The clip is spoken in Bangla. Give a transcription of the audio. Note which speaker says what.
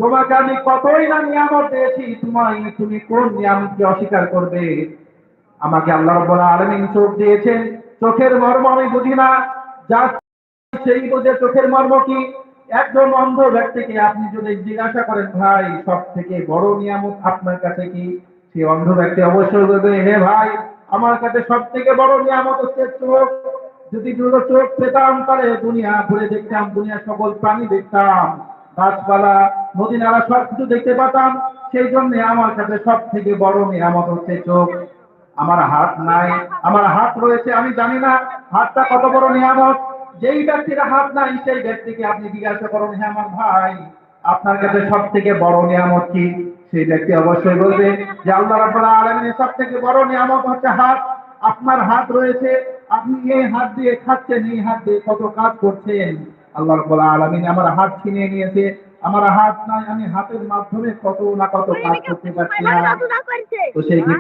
Speaker 1: তোমাকে আমি কতই না নিয়ামত দিয়েছি, তুমি কোন নিয়ামতকে অস্বীকার করবে? আমাকে আল্লাহ রাব্বুল আলামিন চোখ দিয়েছেন, চোখের মর্ম আমি বুঝি না, যা সেই বোঝে চোখের মর্ম কি। একজন অন্ধ ব্যক্তিকে আপনি যদি জিজ্ঞাসা করেন, ভাই সব থেকে বড় নিয়ামত আপনার কাছে কি, সে অন্ধ ব্যক্তি অবশ্যই বলবে, হে ভাই, আমার কাছে সব থেকে বড় নিয়ামত হচ্ছে চোখ। যদি দুটো চোখ পেতাম তাহলে দুনিয়া ঘুরে দেখতাম, দুনিয়ার সকল প্রাণী দেখতাম, গাছপালা, নদী নালা সবকিছু দেখতে পেতাম। সেই জন্য আমার কাছে সব থেকে বড় নিয়ামত হচ্ছে চোখ। আমার হাত নাই, আমার হাত রয়েছে, আমি জানি না হাতটা কত বড় নিয়ামত। যেই ব্যক্তির হাত নাই সেই ব্যক্তিকে আপনি জিজ্ঞাসা করুন, হ্যাঁ আমার ভাই, আপনার কাছে সব থেকে বড় নিয়ামত কি? সেই ব্যক্তি অবশ্যই বলবে যে আল্লাহ রাব্বুল আলামিনের সব থেকে বড় নিয়ামত হচ্ছে হাত। আপনার হাত রয়েছে, আপনি এই হাত দিয়ে খাচ্ছেন, এই হাত দিয়ে কত কাজ করছেন। আল্লাহ রাব্বুল আলামিন আমার হাত ছিনিয়ে নিয়েছে, আমার হাত নাই, আমি হাতের মাধ্যমে কত না কত কাজ করতে পারছি না। তো সেই ক্ষেত্রে